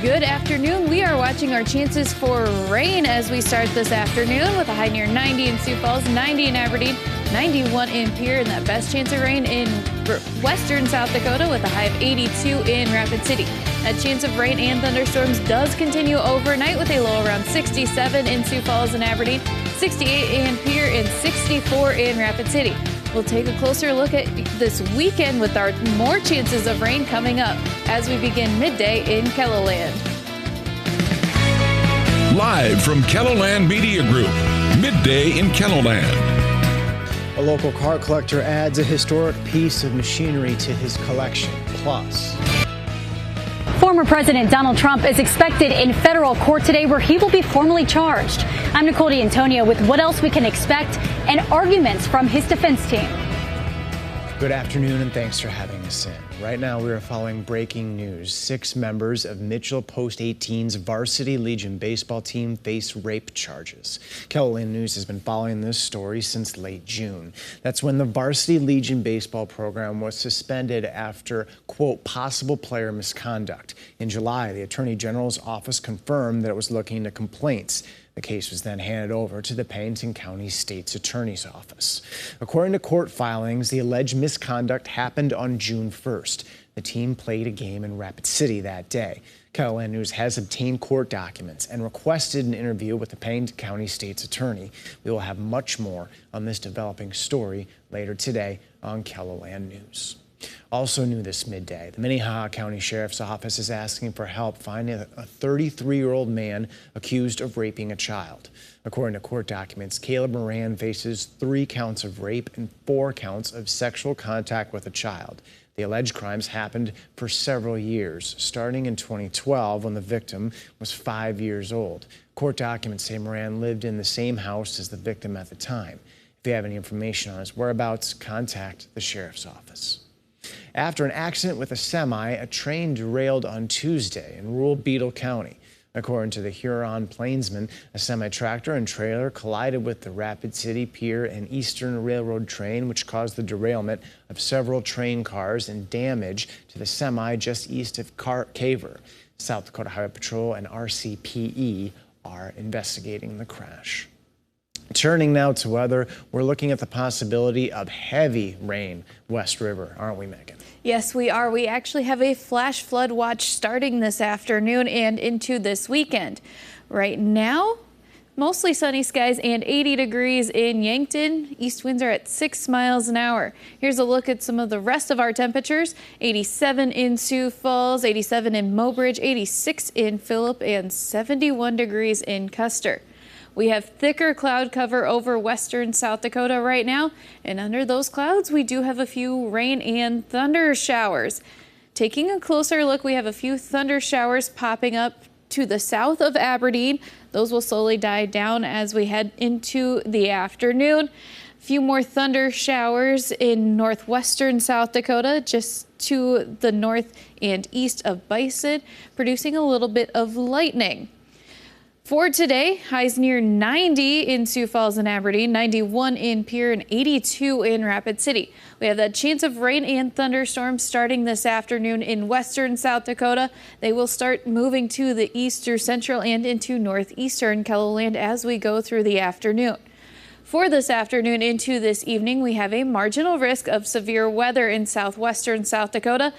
Good afternoon. We are watching our chances for rain as we start this afternoon with a high near 90 in Sioux Falls, 90 in Aberdeen, 91 in Pierre, and that best chance of rain in western South Dakota with a high of 82 in Rapid City. That chance of rain and thunderstorms does continue overnight with a low around 67 in Sioux Falls and Aberdeen, 68 in Pierre, and 64 in Rapid City. We'll take a closer look at this weekend with our more chances of rain coming up as we begin midday in KELOLAND. Live from KELOLAND Media Group, midday in KELOLAND. A local car collector adds a historic piece of machinery to his collection. Plus, former President Donald Trump is expected in federal court today where he will be formally charged. I'm Nicole D'Antonio with what else we can expect and arguments from his defense team. Good afternoon and thanks for having us in. Right now we are following breaking news. 6 members of Mitchell Post 18's Varsity Legion baseball team face rape charges. KELOLAND News has been following this story since late June. That's when the Varsity Legion baseball program was suspended after, quote, possible player misconduct. In July, the Attorney General's office confirmed that it was looking into complaints. The case was then handed over to the Pennington County State's Attorney's Office. According to court filings, the alleged misconduct happened on June 1st. The team played a game in Rapid City that day. KELOLAND News has obtained court documents and requested an interview with the Pennington County State's Attorney. We will have much more on this developing story later today on KELOLAND News. Also new this midday, the Minnehaha County Sheriff's Office is asking for help finding a 33-year-old man accused of raping a child. According to court documents, Caleb Moran faces 3 counts of rape and 4 counts of sexual contact with a child. The alleged crimes happened for several years, starting in 2012 when the victim was 5 years old. Court documents say Moran lived in the same house as the victim at the time. If you have any information on his whereabouts, contact the Sheriff's Office. After an accident with a semi, a train derailed on Tuesday in rural Beadle County. According to the Huron Plainsman, a semi-tractor and trailer collided with the Rapid City Pier and Eastern Railroad train, which caused the derailment of several train cars and damage to the semi just east of Caver. South Dakota Highway Patrol and RCPE are investigating the crash. Turning now to weather, we're looking at the possibility of heavy rain West River, aren't we, Megan? Yes, we are. We actually have a flash flood watch starting this afternoon and into this weekend. Right now, mostly sunny skies and 80 degrees in Yankton. East winds are at 6 miles an hour. Here's a look at some of the rest of our temperatures. 87 in Sioux Falls, 87 in Mobridge, 86 in Phillip, and 71 degrees in Custer. We have thicker cloud cover over western South Dakota right now, and under those clouds we do have a few rain and thunder showers. Taking a closer look, we have a few thunder showers popping up to the south of Aberdeen. Those will slowly die down as we head into the afternoon. A few more thunder showers in northwestern South Dakota, just to the north and east of Bison, producing a little bit of lightning. For today, highs near 90 in Sioux Falls and Aberdeen, 91 in Pierre, and 82 in Rapid City. We have that chance of rain and thunderstorms starting this afternoon in western South Dakota. They will start moving to the east through central and into northeastern KELOLAND as we go through the afternoon. For this afternoon into this evening, we have a marginal risk of severe weather in southwestern South Dakota.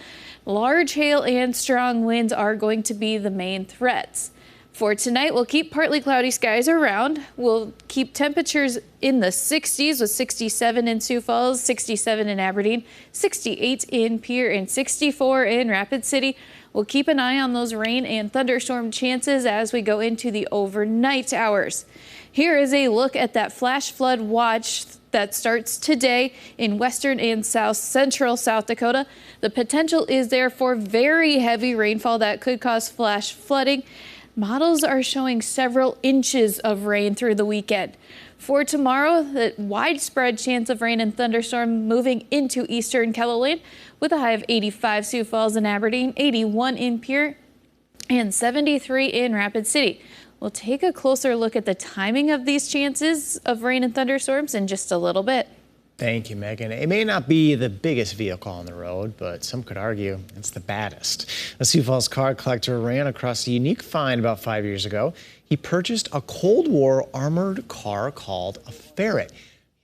Large hail and strong winds are going to be the main threats. For tonight, we'll keep partly cloudy skies around. We'll keep temperatures in the 60s with 67 in Sioux Falls, 67 in Aberdeen, 68 in Pierre, and 64 in Rapid City. We'll keep an eye on those rain and thunderstorm chances as we go into the overnight hours. Here is a look at that flash flood watch that starts today in western and south central South Dakota. The potential is there for very heavy rainfall that could cause flash flooding. Models are showing several inches of rain through the weekend. For tomorrow, the widespread chance of rain and thunderstorm moving into eastern KELOLAND with a high of 85 Sioux Falls and Aberdeen, 81 in Pierre, and 73 in Rapid City. We'll take a closer look at the timing of these chances of rain and thunderstorms in just a little bit. Thank you, Megan. It may not be the biggest vehicle on the road, but some could argue it's the baddest. A Sioux Falls car collector ran across a unique find about 5 years ago. He purchased a Cold War armored car called a Ferret.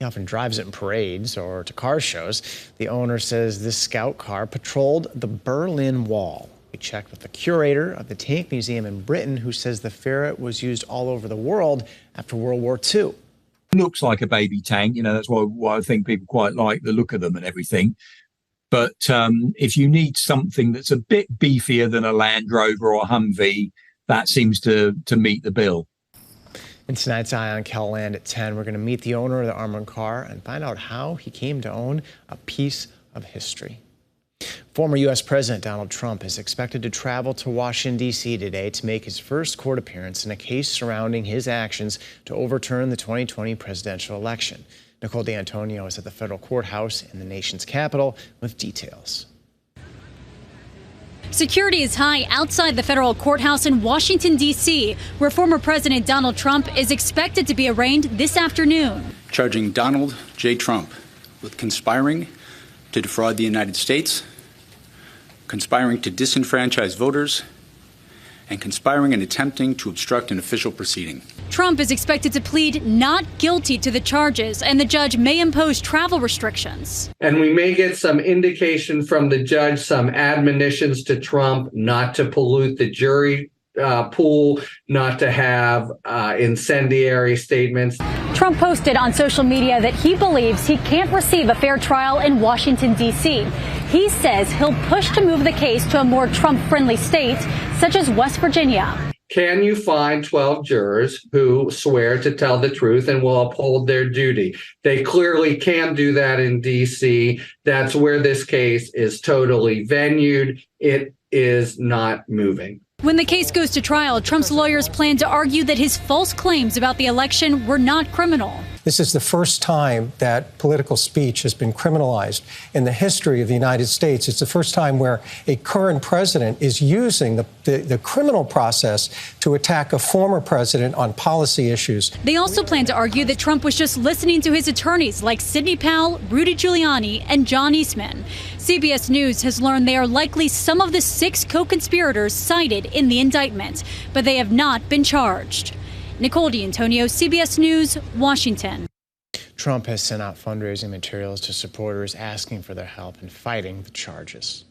He often drives it in parades or to car shows. The owner says this scout car patrolled the Berlin Wall. We checked with the curator of the Tank Museum in Britain, who says the Ferret was used all over the world after World War II. Looks like a baby tank, that's why I think people quite like the look of them and everything. But if you need something that's a bit beefier than a Land Rover or a Humvee, that seems to meet the bill. In tonight's Eye on KELOLAND at 10, we're going to meet the owner of the armored car and find out how he came to own a piece of history. Former U.S. President Donald Trump is expected to travel to Washington, D.C. today to make his first court appearance in a case surrounding his actions to overturn the 2020 presidential election. Nicole D'Antonio is at the federal courthouse in the nation's capital with details. Security is high outside the federal courthouse in Washington, D.C., where former President Donald Trump is expected to be arraigned this afternoon. Charging Donald J. Trump with conspiring to defraud the United States, conspiring to disenfranchise voters, and conspiring and attempting to obstruct an official proceeding. Trump is expected to plead not guilty to the charges, and the judge may impose travel restrictions. And we may get some indication from the judge, some admonitions to Trump not to pollute the jury pool, not to have incendiary statements. Trump posted on social media that he believes he can't receive a fair trial in Washington, D.C. He says he'll push to move the case to a more Trump-friendly state, such as West Virginia. Can you find 12 jurors who swear to tell the truth and will uphold their duty? They clearly can do that in D.C. That's where this case is totally venued. It is not moving. When the case goes to trial, Trump's lawyers plan to argue that his false claims about the election were not criminal. This is the first time that political speech has been criminalized in the history of the United States. It's the first time where a current president is using the criminal process to attack a former president on policy issues. They also plan to argue that Trump was just listening to his attorneys like Sidney Powell, Rudy Giuliani, and John Eastman. CBS News has learned they are likely some of the 6 co-conspirators cited in the indictment, but they have not been charged. Nicole D'Antonio, CBS News, Washington. Trump has sent out fundraising materials to supporters asking for their help in fighting the charges.